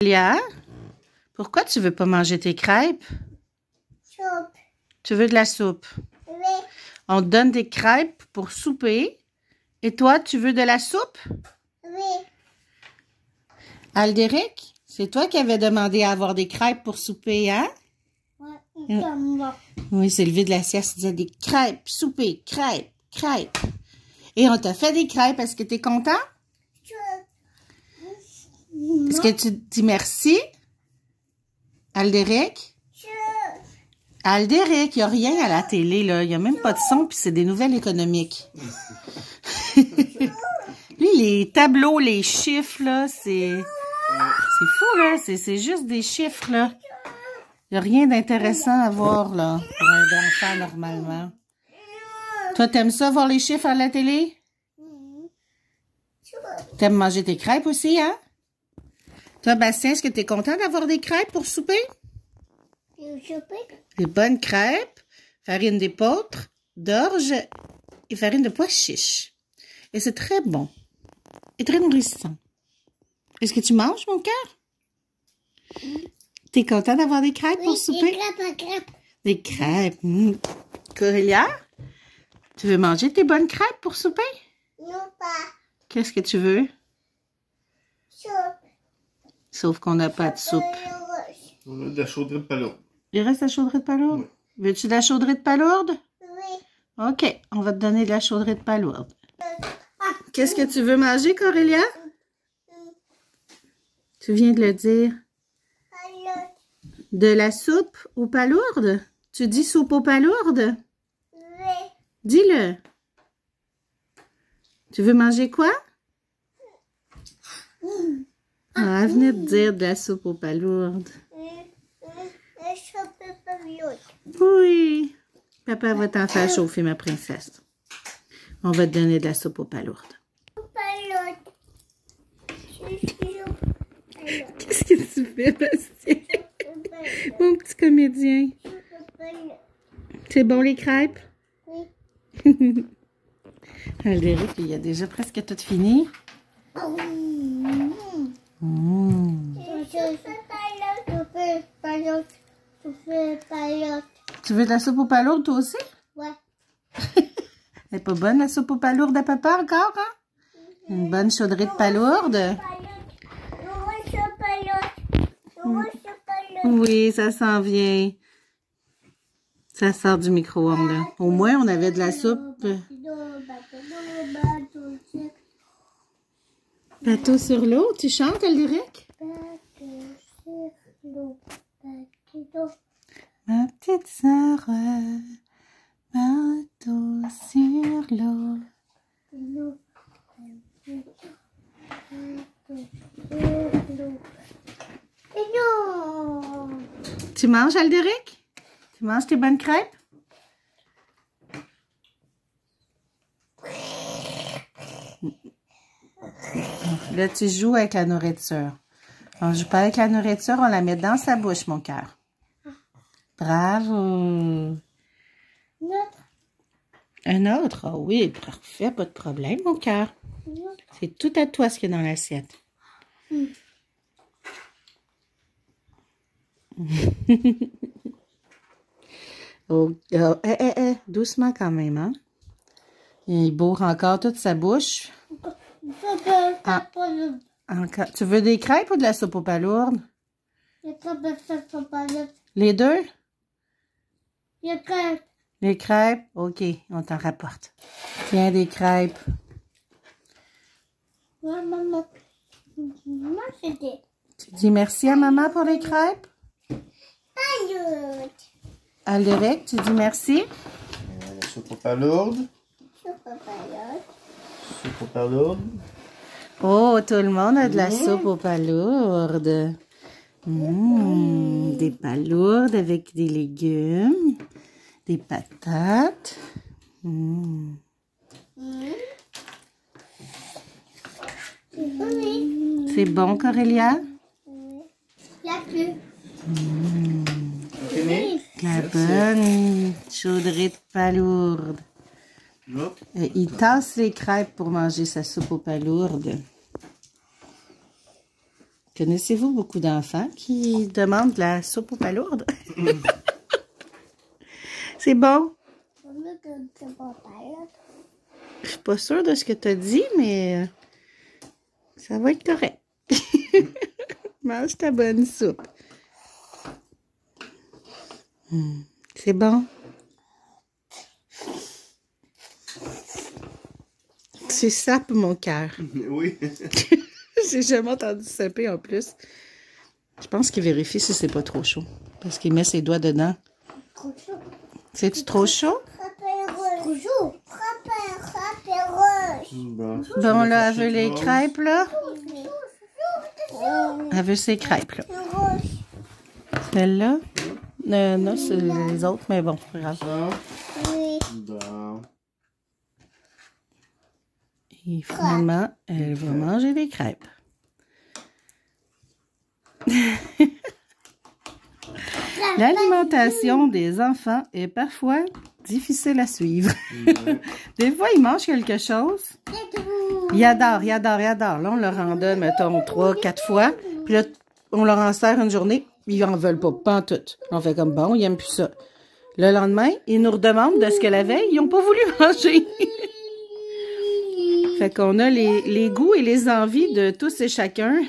Léa, pourquoi tu veux pas manger tes crêpes? Soupe. Tu veux de la soupe? Oui. On te donne des crêpes pour souper. Et toi, tu veux de la soupe? Oui. Aldéric, c'est toi qui avais demandé à avoir des crêpes pour souper, hein? Ouais, comme moi. Oui, c'est levé de la sieste, il disait des crêpes, souper, crêpes, crêpes. Et on t'a fait des crêpes. Est-ce que tu es content? Est-ce que tu dis merci? Aldéric? Aldéric, il n'y a rien à la télé, là. Il n'y a même pas de son, puis c'est des nouvelles économiques. Lui, les tableaux, les chiffres, là, c'est fou, là. C'est juste des chiffres, là. Il n'y a rien d'intéressant à voir, là, pour un enfant, normalement. Toi, t'aimes ça, voir les chiffres à la télé? T'aimes manger tes crêpes aussi, hein? Toi, Bastien, est-ce que t'es content d'avoir des crêpes pour souper? Des bonnes crêpes, farine d'épeautre, d'orge et farine de pois chiche. Et c'est très bon et très nourrissant. Est-ce que tu manges, mon cœur? T'es content d'avoir des crêpes pour souper? Des crêpes. Corélia, tu veux manger tes bonnes crêpes pour souper? Non, pas. Qu'est-ce que tu veux? Soupe. Sauf qu'on n'a pas de soupe. On a de la chaudrée de palourde. Il reste la chaudrée de palourde? Oui. Veux-tu de la chaudrée de palourde? Oui. OK, on va te donner de la chaudrée de palourde. Qu'est-ce que tu veux manger, Corélia? Tu viens de le dire. Alors, De la soupe aux palourdes? Tu dis soupe aux palourdes? oui. Dis-le. Tu veux manger quoi? Ah, elle venait de dire de la soupe aux palourdes. La soupe de palourde. Oui. Papa va t'en faire chauffer, ma princesse. On va te donner de la soupe aux palourdes. Palourde. Qu'est-ce que tu fais, Bastien? Mon petit comédien. C'est bon, les crêpes? Oui. Aldéric, il a déjà presque tout fini. Tu veux de la soupe aux palourdes, toi aussi? Ouais. Elle est pas bonne, la soupe aux palourdes à papa, encore, hein? Une bonne chaudrée de palourdes. Oui, ça s'en vient. Ça sort du micro-ondes, là. Au moins, on avait de la soupe. Bateau sur l'eau, tu chantes, Aldéric? Ma petite sœur, bateau sur l'eau. Tu manges, Aldéric? Tu manges tes bonnes crêpes? Là, tu joues avec la nourriture. On joue pas avec la nourriture, on la met dans sa bouche, mon cœur. Bravo. Un autre? Ah oui, parfait, pas de problème, mon cœur. C'est tout à toi ce qu'il y a dans l'assiette. Doucement quand même, hein? Il bourre encore toute sa bouche. Encore. Tu veux des crêpes ou de la soupe aux palourdes? Les deux? Les crêpes? OK, on t'en rapporte. Tiens, des crêpes. Tu dis merci à maman pour les crêpes? Aldéric, tu dis merci? La soupe aux palourdes. Soupe aux palourdes. Oh, tout le monde a de la soupe aux palourdes. Des palourdes avec des légumes, des patates. C'est bon, Corélia? Fini? La bonne chaudrée de palourdes. Il tasse les crêpes pour manger sa soupe aux palourdes. Connaissez-vous beaucoup d'enfants qui demandent de la soupe aux palourdes? C'est bon? Je suis pas sûre de ce que tu as dit, mais ça va être correct. Mange ta bonne soupe. C'est bon? C'est sape mon cœur. Oui. J'ai jamais entendu saper en plus. Je pense qu'il vérifie si c'est pas trop chaud. Parce qu'il met ses doigts dedans. C'est-tu trop chaud? Bon, Bon, là, elle veut les crêpes, là. Elle veut ses crêpes, là. Celle-là? Non, c'est les autres, mais bon, c'est pas grave. Ça. Bon. Et finalement, elle va manger des crêpes. L'alimentation des enfants est parfois difficile à suivre. Des fois, ils mangent quelque chose. Ils adorent, ils adorent, ils adorent. Là, on leur en donne, mettons, 3, 4 fois. Puis là, on leur en sert une journée. Ils en veulent pas en tout. On fait comme, bon, ils n'aiment plus ça. Le lendemain, ils nous redemandent de ce que la veille, ils n'ont pas voulu manger. Fait qu'on a les goûts et les envies de tous et chacun.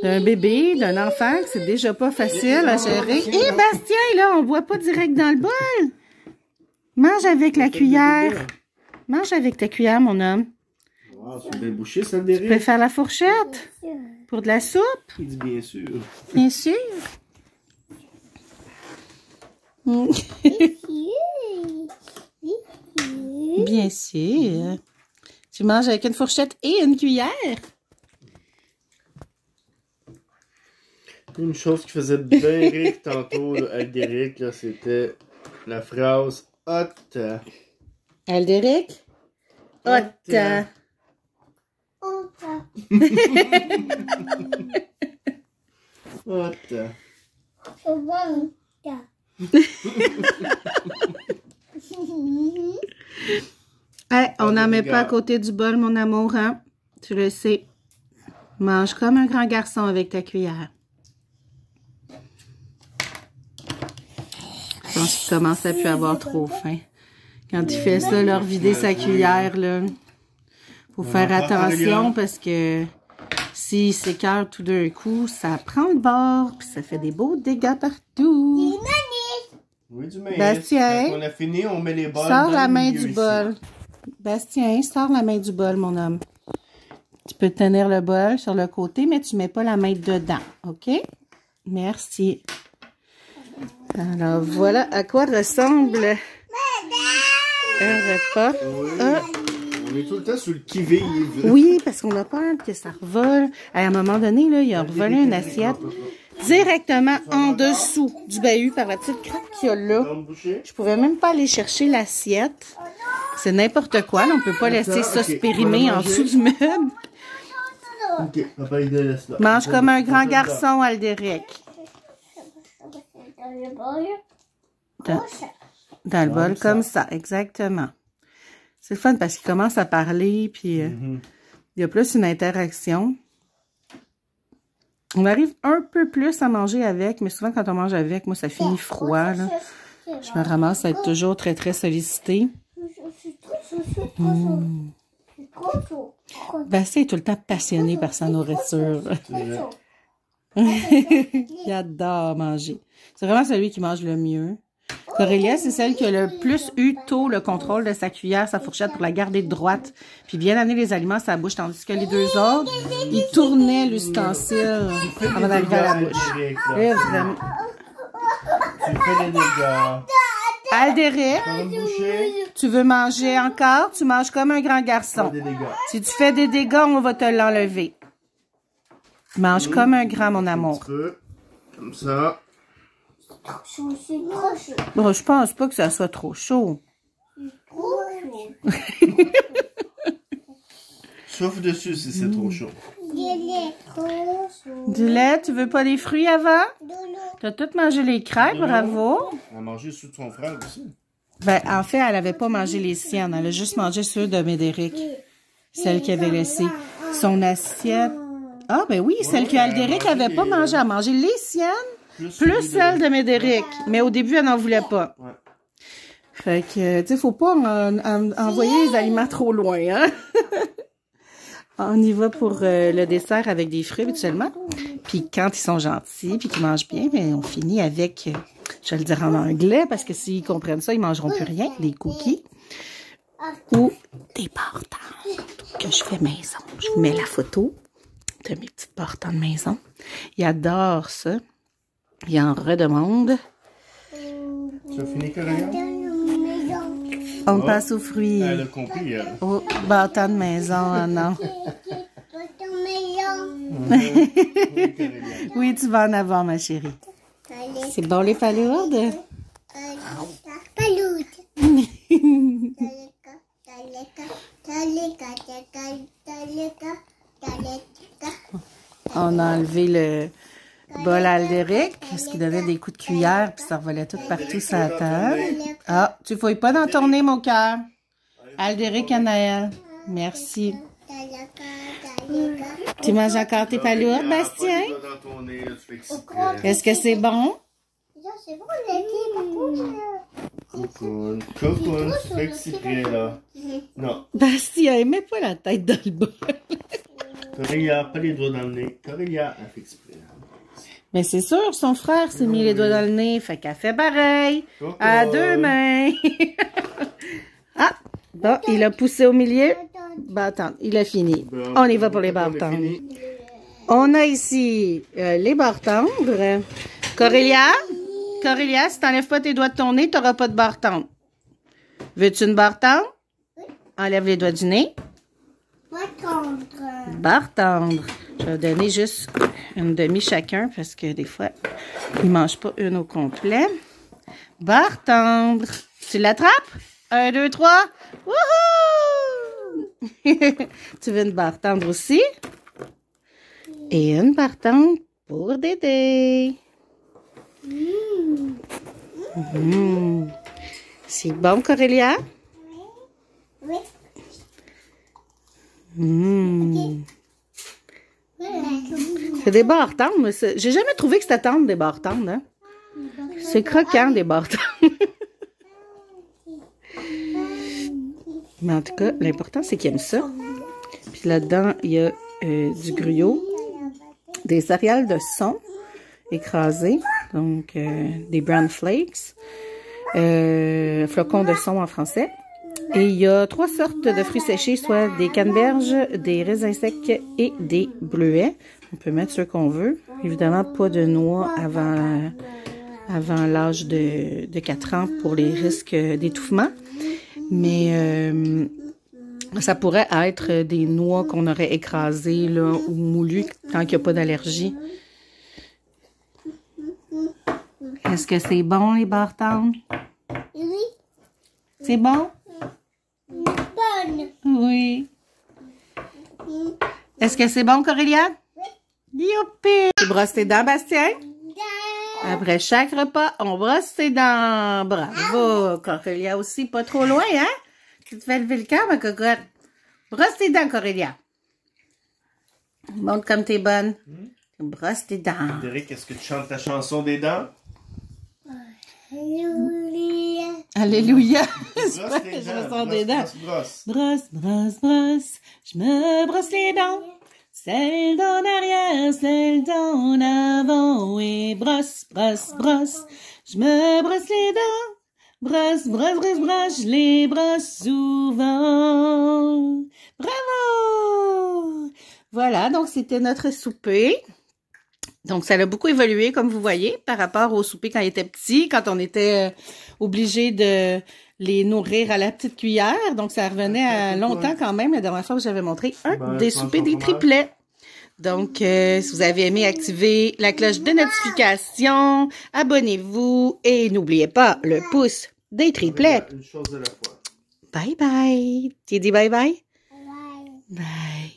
D'un bébé, d'un enfant, que c'est déjà pas facile à gérer. Et Bastien, là, on boit pas direct dans le bol. Mange avec la cuillère. Mange avec ta cuillère, mon homme. Wow, c'est bien bouché, ça, Tu peux derrière. faire la fourchette pour de la soupe, Il dit bien sûr. bien sûr. Bien sûr. Tu manges avec une fourchette et une cuillère. Une chose qui faisait bien rire tantôt là, avec Derek, là, c'était la phrase « hot ». Aldéric? Hot. Hot. Hey, on n'en met pas à côté du bol, mon amour, hein? Tu le sais. Mange comme un grand garçon avec ta cuillère. Je pense qu'il commence à plus avoir trop faim. Quand il fait ça, leur vider sa cuillère, là, faut faire attention parce que s'il s'écarte tout d'un coup, ça prend le bord puis ça fait des beaux dégâts partout. Oui, du maïs. Bastien. Quand on a fini, on met les bols Sors dans la le main milieu du ici. bol. Bastien, sors la main du bol, mon homme. Tu peux tenir le bol sur le côté, mais tu mets pas la main dedans, OK? Merci. Alors, voilà à quoi ressemble un repas. Oui. Ah, On est tout le temps sur le qui-vive. oui, parce qu'on a peur que ça revole. À un moment donné, là, il a revolé une assiette directement en dessous du bahut par la petite craque qu'il y a là. Je pouvais même pas aller chercher l'assiette. C'est n'importe quoi. Là, on peut pas laisser ça se périmer en dessous du meuble. Ok, papa, il laisse là. Mange comme un grand garçon, Aldéric. Dans le bol, comme ça, exactement. C'est le fun parce qu'il commence à parler, puis il y a plus une interaction. On arrive un peu plus à manger avec, mais souvent quand on mange avec, moi, ça finit froid, là. Je me ramasse à être toujours très, très sollicitée. Bastien est tout le temps passionné par sa nourriture. Il adore manger. C'est vraiment celui qui mange le mieux. Corélia, c'est celle qui a le plus eu tôt le contrôle de sa cuillère, sa fourchette pour la garder droite, puis bien amener les aliments à sa bouche, tandis que les deux autres, ils tournaient l'ustensile avant d'arriver à la bouche. Et vraiment. Tu fais des dégâts. Aldéric, Comme boucher, tu veux manger encore? Tu manges comme un grand garçon. des dégâts. Si tu fais des dégâts, on va te l'enlever. Mange comme un grand, mon Un amour. petit peu, comme ça. Bon, je pense pas que ça soit trop chaud. Souffle dessus si c'est trop chaud. Du lait, tu veux pas des fruits avant? T'as tout mangé les crêpes, bravo. On a mangé ceux de son frère aussi. Ben, en fait, elle avait pas mangé les siennes. Elle a juste mangé ceux de Médéric. Celle qui avait laissé son assiette. Ah, ben oui, celle que Aldéric n'avait pas mangé. Elle a mangé les siennes, plus celle de Médéric. Mais au début, elle n'en voulait pas. Ouais. Fait que, tu sais, faut pas envoyer les aliments trop loin, hein? On y va pour le dessert avec des fruits habituellement. Puis quand ils sont gentils, puis qu'ils mangent bien, ben on finit avec, je vais le dire en anglais, parce que s'ils comprennent ça, ils mangeront plus rien, des cookies ou des barres que je fais maison. Je vous mets la photo de mes petites barres de maison. Ils adorent ça. Ils en redemandent. Tu as fini, Coréa? On passe aux fruits. Elle a compris, elle. Aux bâtons de maison, ah non. Oui, tu vas en avoir, ma chérie. C'est bon, les palourdes? On a enlevé le bol à Aldéric, parce qu'il donnait des coups de cuillère, puis ça revolait tout partout sur la table. Ah, tu fouilles pas dans ton nez, mon cœur. Aldéric Anaël, merci. Tu manges encore tes palourdes, Bastien? Est-ce que c'est bon? Cocoon, Cocoon, tu fais exprès, là. Non. Bastien, mets pas la tête dans le bol. Coréa, pas les doigts dans le nez. Coréa, elle fait exprès. Mais c'est sûr, son frère s'est mis les doigts dans le nez, fait qu'elle fait pareil, à deux mains. Ah, bon, il a poussé au milieu. Bah, attends, il a fini. On y va pour les barres tendres. On a ici les barres tendres. Corélia, si t'enlèves pas tes doigts de ton nez, t'auras pas de barre tendre. Veux-tu une barre tendre? Enlève les doigts du nez. Barre tendre. Je vais donner juste une demi chacun parce que des fois, ils ne mangent pas une au complet. Barre tendre. Tu l'attrapes? 1, 2, 3. Wouhou! Tu veux une barre tendre aussi? Et une barre tendre pour Dédé. C'est bon, Corélia? Oui. C'est des barres tendres, mais j'ai jamais trouvé que c'était tendre des barres tendres, hein? C'est croquant des barres tendres. Mais en tout cas, l'important c'est qu'ils aiment ça. Puis là-dedans, il y a du gruyot, des céréales de son écrasées, donc des brown flakes, flocons de son en français. Et il y a 3 sortes de fruits séchés, soit des canneberges, des raisins secs et des bleuets. On peut mettre ceux qu'on veut. Évidemment, pas de noix avant l'âge de 4 ans pour les risques d'étouffement. Mais ça pourrait être des noix qu'on aurait écrasées là, ou moulues tant qu'il n'y a pas d'allergie. Est-ce que c'est bon, les barres tendres? Oui. C'est bon? Bonne. Oui. Est-ce que c'est bon, Corélia? Oui. Youpi! Tu brosses tes dents, Bastien? Après chaque repas, on brosse ses dents. Bravo! Corélia aussi, pas trop loin, hein? Tu te fais lever le cœur, ma cocotte. Brosse tes dents, Corélia. Montre comme t'es bonne. Brosse tes dents. Derek, est-ce que tu chantes ta chanson des dents? Alléluia. Alléluia! Brosse tes Je dents. me sors des dents. Brosse. Brosse, brosse, brosse. Je me brosse les dents. Celle d'en arrière, celle d'en avant. Et brosse, brosse, brosse. Je me brosse les dents. Brosse, brosse, brosse, brosse. Je les brosse souvent. Bravo! Voilà, donc c'était notre souper. Donc, ça a beaucoup évolué, comme vous voyez, par rapport au souper quand ils étaient petits, quand on était obligé de les nourrir à la petite cuillère. Donc, ça revenait à longtemps quand même. La dernière fois que j'avais montré des soupers des triplets. Donc, si vous avez aimé, activez la cloche de notification, abonnez-vous et n'oubliez pas le pouce des triplets. Une chose à la fois. Bye bye. Tu dis bye bye? Bye. Bye.